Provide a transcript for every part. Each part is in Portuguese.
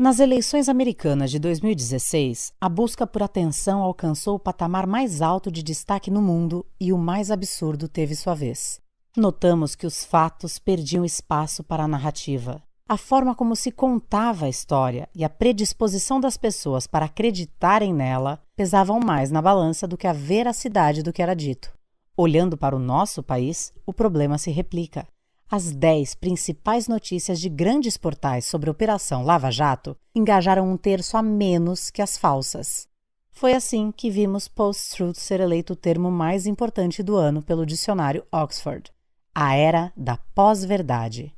Nas eleições americanas de 2016, a busca por atenção alcançou o patamar mais alto de destaque no mundo e o mais absurdo teve sua vez. Notamos que os fatos perdiam espaço para a narrativa. A forma como se contava a história e a predisposição das pessoas para acreditarem nela pesavam mais na balança do que a veracidade do que era dito. Olhando para o nosso país, o problema se replica. As 10 principais notícias de grandes portais sobre a Operação Lava Jato engajaram 1/3 a menos que as falsas. Foi assim que vimos post-truth ser eleito o termo mais importante do ano pelo dicionário Oxford. A era da pós-verdade.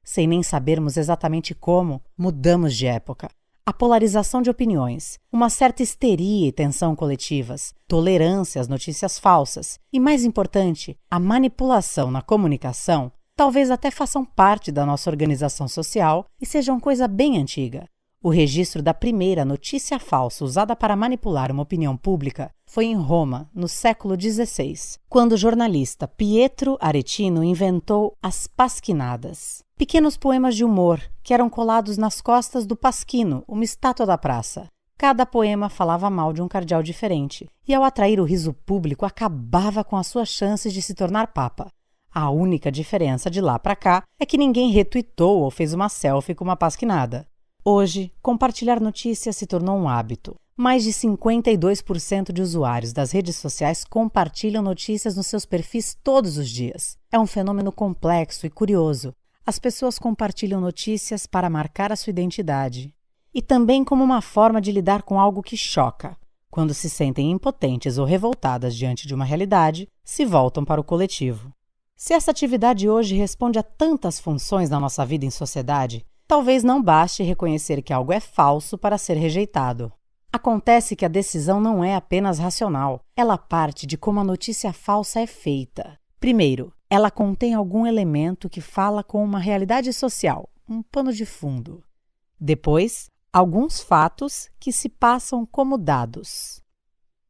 Sem nem sabermos exatamente como, mudamos de época. A polarização de opiniões, uma certa histeria e tensão coletivas, tolerância às notícias falsas e, mais importante, a manipulação na comunicação talvez até façam parte da nossa organização social e sejam coisa bem antiga. O registro da primeira notícia falsa usada para manipular uma opinião pública foi em Roma, no século XVI, quando o jornalista Pietro Aretino inventou as pasquinadas. Pequenos poemas de humor que eram colados nas costas do pasquino, uma estátua da praça. Cada poema falava mal de um cardeal diferente e, ao atrair o riso público, acabava com as suas chances de se tornar papa. A única diferença de lá para cá é que ninguém retuitou ou fez uma selfie com uma pasquinada. Hoje, compartilhar notícias se tornou um hábito. Mais de 52% de usuários das redes sociais compartilham notícias nos seus perfis todos os dias. É um fenômeno complexo e curioso. As pessoas compartilham notícias para marcar a sua identidade. E também como uma forma de lidar com algo que choca. Quando se sentem impotentes ou revoltadas diante de uma realidade, se voltam para o coletivo. Se essa atividade hoje responde a tantas funções na nossa vida em sociedade, talvez não baste reconhecer que algo é falso para ser rejeitado. Acontece que a decisão não é apenas racional, ela parte de como a notícia falsa é feita. Primeiro, ela contém algum elemento que fala com uma realidade social, um pano de fundo. Depois, alguns fatos que se passam como dados.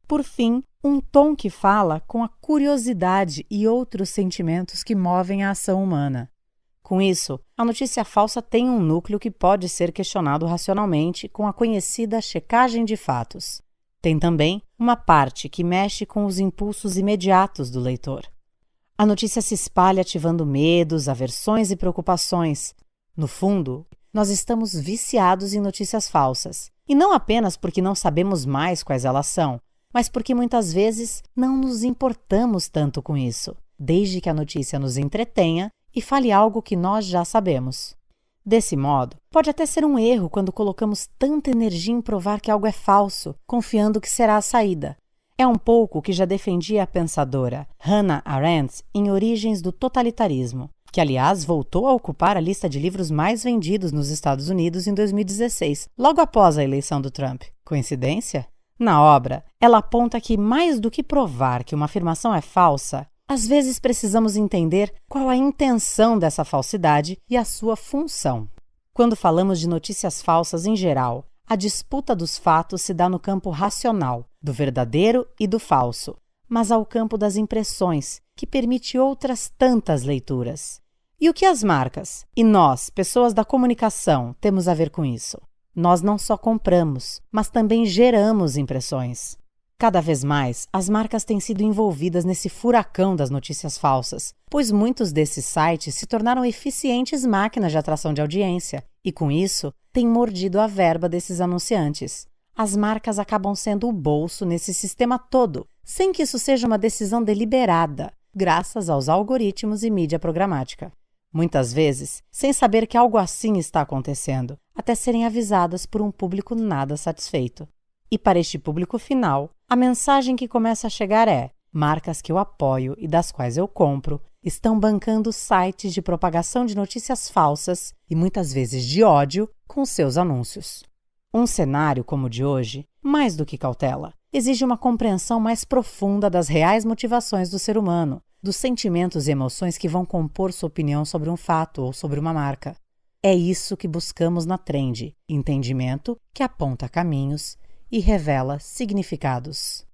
Por fim, um tom que fala com a curiosidade e outros sentimentos que movem a ação humana. Com isso, a notícia falsa tem um núcleo que pode ser questionado racionalmente com a conhecida checagem de fatos. Tem também uma parte que mexe com os impulsos imediatos do leitor. A notícia se espalha ativando medos, aversões e preocupações. No fundo, nós estamos viciados em notícias falsas. E não apenas porque não sabemos mais quais elas são, mas porque muitas vezes não nos importamos tanto com isso, desde que a notícia nos entretenha e fale algo que nós já sabemos. Desse modo, pode até ser um erro quando colocamos tanta energia em provar que algo é falso, confiando que será a saída. É um pouco o que já defendia a pensadora Hannah Arendt em Origens do Totalitarismo, que, aliás, voltou a ocupar a lista de livros mais vendidos nos Estados Unidos em 2016, logo após a eleição do Trump. Coincidência? Na obra, ela aponta que, mais do que provar que uma afirmação é falsa, às vezes precisamos entender qual a intenção dessa falsidade e a sua função. Quando falamos de notícias falsas em geral, a disputa dos fatos se dá no campo racional, do verdadeiro e do falso, mas ao campo das impressões, que permite outras tantas leituras. E o que as marcas, e nós, pessoas da comunicação, temos a ver com isso? Nós não só compramos, mas também geramos impressões. Cada vez mais, as marcas têm sido envolvidas nesse furacão das notícias falsas, pois muitos desses sites se tornaram eficientes máquinas de atração de audiência e, com isso, têm mordido a verba desses anunciantes. As marcas acabam sendo o bolso nesse sistema todo, sem que isso seja uma decisão deliberada, graças aos algoritmos e mídia programática. Muitas vezes, sem saber que algo assim está acontecendo, até serem avisadas por um público nada satisfeito. E para este público final, a mensagem que começa a chegar é: marcas que eu apoio e das quais eu compro estão bancando sites de propagação de notícias falsas e muitas vezes de ódio com seus anúncios. Um cenário como o de hoje, mais do que cautela, exige uma compreensão mais profunda das reais motivações do ser humano, dos sentimentos e emoções que vão compor sua opinião sobre um fato ou sobre uma marca. É isso que buscamos na Trend, entendimento que aponta caminhos e revela significados.